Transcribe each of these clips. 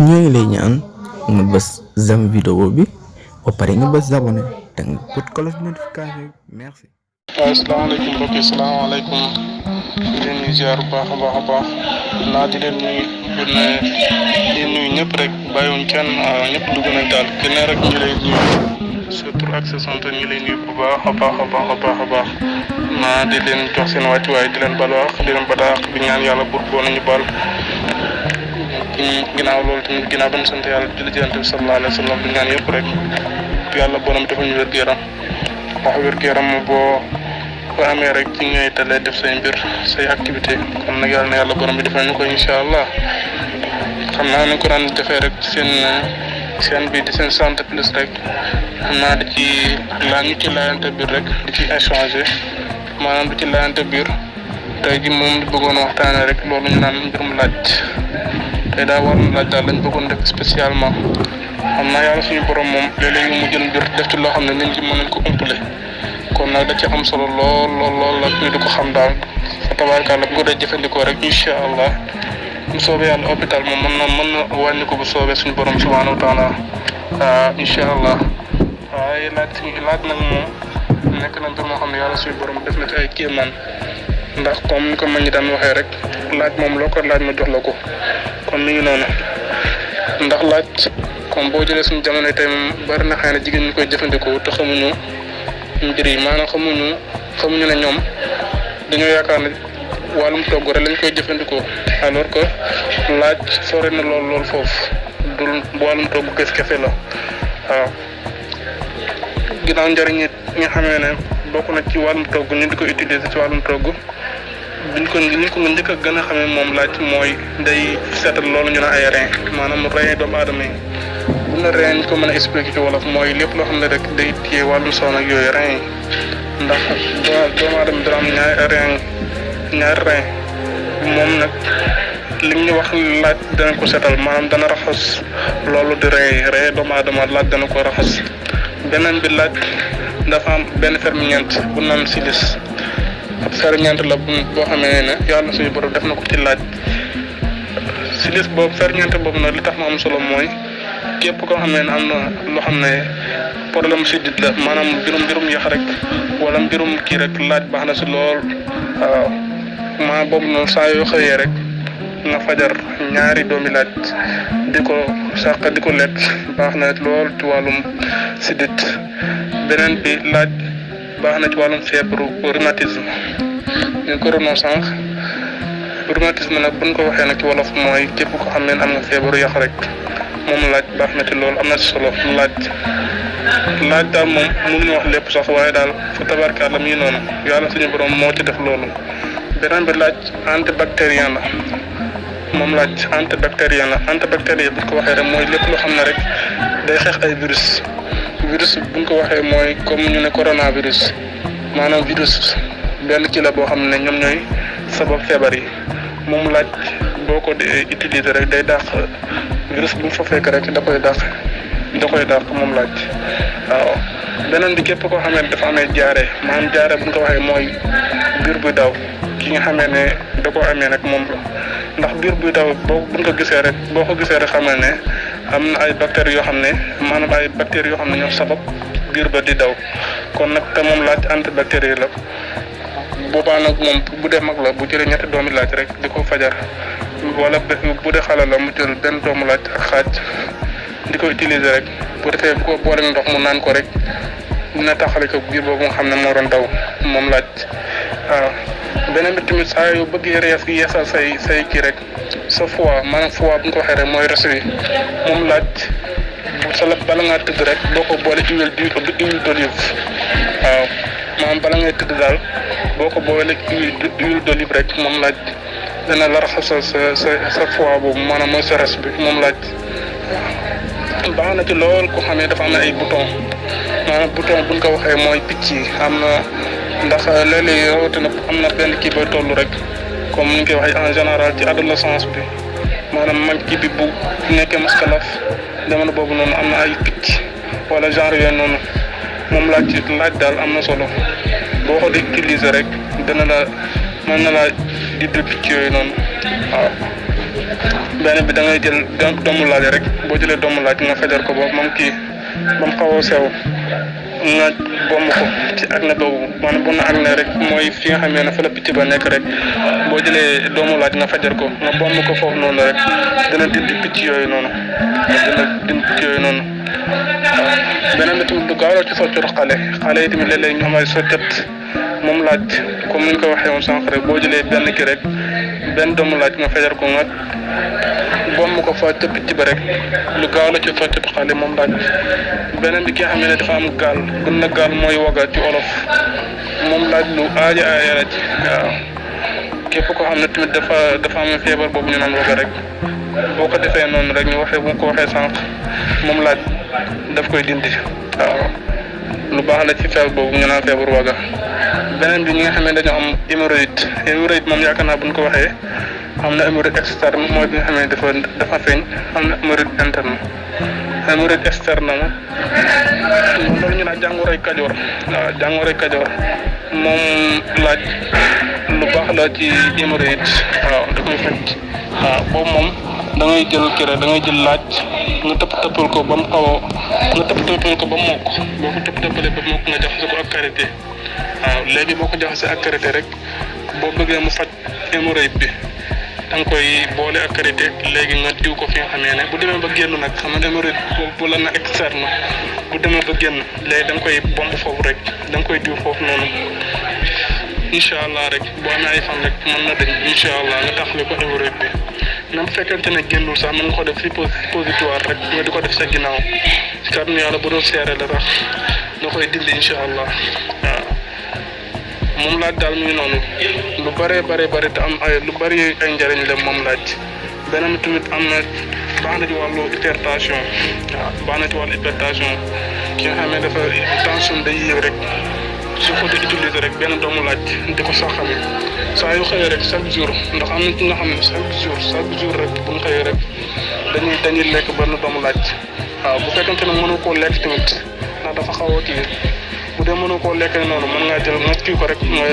ñoo ngi lay ñaan nga bës j'aime vidéo bi ba pare nga bës abonné te nga bët cloche notification merci. waaw asalaamaaleykum mbokk yi salaamaaleykum di leen di ziar bu baax a baax naa di leen nuyu ñëpp rek bàyyiwuñ kenn ñëpp dugg nañ daal kenn rek ñu lay nuyu surtout ak sa sant ñu lay nuyu bu baax a baax naa di leen jox seen wàccuwaay di leen balaax di leen badaax di ñaan yàlla bur boo nañu bal ginnaaw loolu tamit ginnaaw ba ñu sant yàlla julli ci Yonent bi sallallahu alayhi wa sallam di ñaan yëpp rek yàlla borom dafa ñu wér-gu-yaram wax wér-gu-yaram boo amee rek ci ngay talee def say mbir say activité kon nag yàlla na yàlla borom bi defal ñu ko incha allah xam naa ne ko daan defee rek seen bi di seen santé plus rek xam naa di ci ñu ci laajante biir rek di ci échanger maanaam di ci laajante biir tey ji moom di bëggoon waxtaane rek loolu ñu naan mbirum laaj tey daa war na laaj daal lañ bëggoon def spécialement xam naa yàlla suñu borom moom léeg-léeg mu jël mbir def ci loo xam ne nit ñi mën nañ ko umpale kon nag da ci am solo lool la ñu di ko xam daal fa tabaarkalla bu ko dee jëfandikoo rek incha allah bu soobee yàlla hôpital moom mën na wàññi ko bu soobee suñu borom subhaanahu wa taala incha allah waaye laaj nag moom nekk na mbir moo xam ne yàlla suñu borom def na ci ay kéemaan ndax comme ni ko mag ñi daan waxee rek laaj moom loo ko laaj ma jox la ko kon mi ngi noonu ndax laaj comme boo jëlee suñu jamono tey moom bari na xëy na jigéen ñi koy jëfandikoo te xamuñu mbir yi maanaam xamuñu ne ñoom dañoo yaakaar ne wàllum togg rek lañ koy jëfandikoo alors que laaj sore na lool foofu dul wàllum togg kese la waaw ginnaaw njëriñ it nga xamee ne bokk na ci wàllum togg ñu di ko utiliser ci wàllum togg biñ ko njëkk a gën a xamee moom laaj mooy day seetal loolu ñu ne ay rein maanaam rein doomu aadama yi bu na rein ñu ko mën a expliquer ci wolof mooy lépp loo xam ne rek day téye wàllum soxna ak yooyu rein yi ndax doomu aadama dina am ñaari rein moom nag li ñu wax laaj dana ko seetal maanaam dana raxas loolu di rein doomu aadama laaj dana ko raxas beneen bi laaj dafa am benn ferñeent bu naan silis ab ferñeent la boo xamee ne yàlla suñu borom def na ko ci laaj silis boobu ferñeent boobu nag li tax mu am solo mooy képp koo xamee ne am na loo xam ne problème siddit la maanaam mbirum yax rek wala mbirum kii rek laaj baax na si lool waaw maa boobu noonu saa yoo xëyee rek nga fajar ñaari doomi laaj di ko sàq di ko lekk baax na lool ci wàllum siddit beneen bi laaj baax na ci wàllum feebaru rhumatisme ñu ko doon sànq rhumatisme nag buñ ko waxee nag ci wolof mooy képp ko xam ne am nga feebaru yax rek moom laaj baax na ci loolu am na ci solo laaj daal moom mënuñu wax lépp sax waaye daal fa tabarkalla mi ngi noonu yàlla suñu borom moo ci def loolu beneen bi laaj antibactérien la moom laaj antibactérien bu ko waxee rek mooy lépp loo xam ne rek day xeex ay virus buñ ko waxee mooy comme ñu ne coronavirus maanaam virus benn ci la boo xam ne ñoom ñooy sabab feebar yi moom laaj boo ko di utiliser rek day dàq virus bu mu fa fekk rek da koy dàq moom laaj waaw beneen bi képp koo xamee dafa amee jaare maanaam jaare buñ ko waxee mooy biir buy daw ki nga xamee ne da ko amee nag moom la ndax biir buy daw boo ko gisee rek xamee ne am na ay bactéries yoo xam ne maanaam ay bactéries yoo xam ne ñoo sabab biir ba di daw kon nag te moom laaj antibactérie la boobaa nag moom bu dee mag la bu jëlee ñetti doomi laaj rek di ko fajar wala bu dee xale la mu jël benn doomu laaj ak xaaj di ko utiliser rek bu defee bu ko boole ndox mu naan ko rek dina taxale ko biir boobu nga xam ne moo doon daw moom laaj waaw beneen bi tamit saa yu bëggee yeesal say kii rek sa foie maanaam foie bu ñu ko waxee rek mooy res wi moom laaj bala ngaa tëdd rek boo ko boole huile d'olive waaw maanaam bala ngay tëdd daal boo ko boole huile d'olive rek moom laaj dana la raxasal sa foie boobu maanaam mooy sa res bi moom laaj baax na ci lool ko xamee dafa am ay bouton maanaam bouton buñ ko waxee mooy picc yi am na ndax léeg-léeg rawatina am na benn kii booy toll rek comme ni ñu koy waxee en général ci adolescence bi maanaam mag kii bi bu nekkee muskalaf jamono boobu noonu am na ay picc wala genre yooyu noonu moom laaj daal am na solo boo ko di utiliser rek dana la mën na laa di picc yooyu noonu waaw benn bi da ngay jël doomu laaj rek boo jëlee doomu laaj nga fajar ko boobu moom kii ba mu xaw a sew nga bomb ko ci acné boobu maanaam bu na acné rek mooy fi nga xamee ne fa la picc ba nekk rek boo jëlee doomu laaj nga fajar ko nga bomb ko foofu noonu rek dina dindi picc yooyu noonu waaw beneen bi tamit du gaaw la ci soccatu xale yi tamit léeg-léeg ñu am ay soccet moom laaj comme ni ñu ko waxee woon sànq rek boo jëlee benn ki rek benn doomu laaj nga fajar ko nga bomb ko fa ca picc ba rek lu gaaw la ci soccatu xale moom laaj beneen bi ki nga xam ne dafa am gaal bun na gaal mooy waga ci olof moom laaj lu aaja la ci waaw képp koo xam ne tamit dafa am feebar boobu ñu naan waga rek boo ko defee noonu rek ñu waxee bu ko waxee sànq moom laaj daf koy dindi waaw lu baax la ci feebar boobu ñu naan feebar waga beneen bi ñi nga xam ne dañoo am hémorroïde moom yaakaar naa buñ ko waxee am na hémorroïde externe mooy bi nga xam ne dafa feeñ am na hémorroïde interne hémorroïde externe moom loolu ñu naan jàngoroy kajoor waaw jàngoroy kajoor moom laaj lu baax la ci hémorroïde waaw da koy faj waaw boobu moom da ngay jël laaj nga tëppal ko ba mu mokk boo ko tëppalee ba mokk nga jaxase ko ak karité waaw léegi boo ko jaxasee ak karité rek boo bëggee mu faj hémorroïde bi da nga koy boole ak karité léegi nga diw ko fi nga xamee ne bu demee ba génn nag xam nga hémorroïde boobu la na externe bu demee ba génn léegi da nga koy bomb foofu rek da nga koy diw foofu noonu incha allah rek boo amee ay fan rek mën na dañ incha allah nga taxale ko hémorroïde bi même bu fekkente ne génnul sax mën nga ko def si positoire rek nga di ko def sa ginnaaw si kàddu yàlla bu doon seere la sax nga koy dindi incha allah waaw moom laaj daal mi ngi noonu lu bëree te am lu bëri ay njëriñ la moom laaj beneen tamit am na baax na ci wàllu hypertension waaw baax na ci wàllu hypertension ki nga xam ne dafa tension day yéeg rek su ko di utiliser rek benn doomu laaj di ko sax xamee saa yu xëyee rek chaque jour ndax am na ci nga xam ne chaque jour rek bu ñu xëyee rek dañuy lekk benn doomu laaj waaw bu fekkente ne mënu koo lekk tamit ndax dafa xaw a kii bu dee mënu koo lekk noonu mën ngaa jël nga kii ko rek nga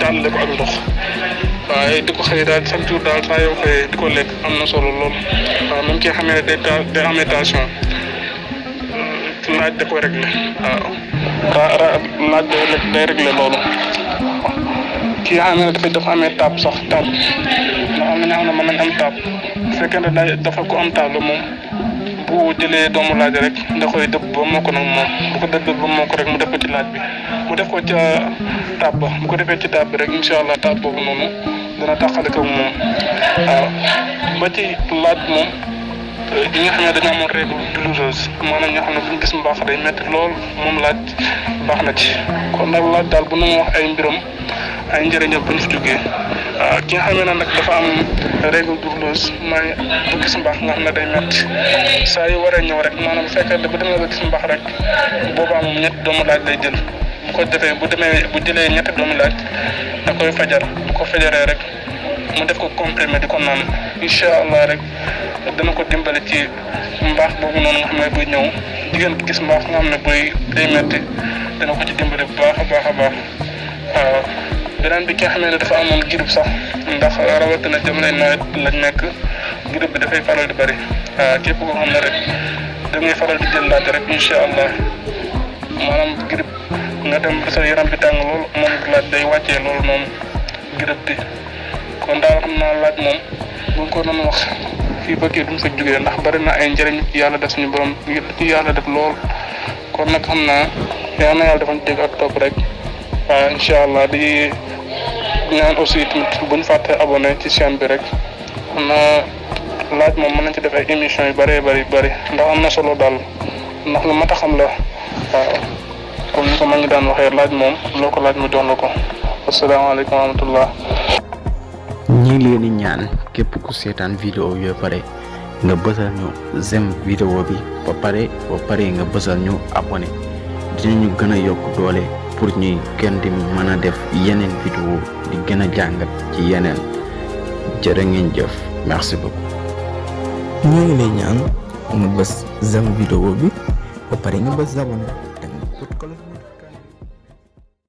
tàllale ko ak ndox waaye di ko xëy daal chaque jour daal saa yoo xëyee di ko lekk am na solo lool waaw même ki nga xam ne day amee tension laaj da koy réglé waaw laaj day réglé loolu ki nga xam ne dafa amee taab sax taab ndax am na ñoo xam ne mën nañ am taab bu fekkee ne dafa ko am taab la moom bu jëlee doomu laaj rek da koy dëbb ba mokk nag moom bu ko dëbb ba mokk rek mu def ko ci laaj bi mu def ko ca taab ba bu ko defee ci taab bi rek incha allah taab boobu noonu dina taxale ko moom waaw ba ci laaj moom ñi nga xam ne dañoo amoon règle douloureuse maanaam ñoo xam ne bu ñu gis mbaax day métti lool moom laaj baax na ci kon nag laaj daal bu nu wax ay mbiram ay njëriñam bu ñu fi jógee waaw ki nga xam ne nag dafa am règle douloureuse mooy bu gis mbaax nga xam ne day métti saa yu waree ñëw rek maanaam bu fekkee bu demee ba gis mbaax rek boobaa moom ñetti doomu laaj lay jël bu ko defee bu jëlee ñetti doomu laaj da koy fajar bu ko fajaree rek mu def ko comprimé di ko naan incha allah rek dana ko dimbale ci mbaax boobu noonu nga xam ne buy ñëw jigéen bi gis mbaax nga xam ne buy day métti dana ko ci dimbale bu baax a baax waaw beneen bi ki nga xam ne dafa amoon girib sax ndax rawatina jamonoy nawet lañ nekk girib bi dafay faral di bëri waaw képp koo xam ne rek da ngay faral di jël laaj rek incha allah maanaam girib nga dem sa yaram bi tàng lool moom laaj day wàccee loolu noonu girib bi kon daal xam naa laaj moom bu ñu ko doon wax fii ba kii duñ fa jógee ndax bari na ay njëriñ yàlla def suñu borom yàlla def lool kon nag xam naa yal na yàlla defañ dégg ak topp rek waaw incha allah di ñaan aussi tamit buñ fàtte abonné ci chaîne bi rek xam naa laaj moom mën nañ ci def ay émissions yu bëree bëri ndax am na solo daal ndax lu mat a xam la waaw comme ni ko ma ngi daan waxee laaj moom loo ko laaj mu jox la ko asalaamaaleykum wa rahmatullah ñi ngi leen di ñaan képp ku seetaan vidéo bi ba pare nga bësal ñu j'aime vidéo bi ba pare nga bësal ñu abonné dinañu gën a yokk doole pour ñuy gën di mën a def yeneen vidéo di gën a jàngat ci yeneen jërë ngeen jëf merci beaucoup. ñoo ngi lay ñaan nga bës j'aime vidéo bi ba pare nga bës abonné te nga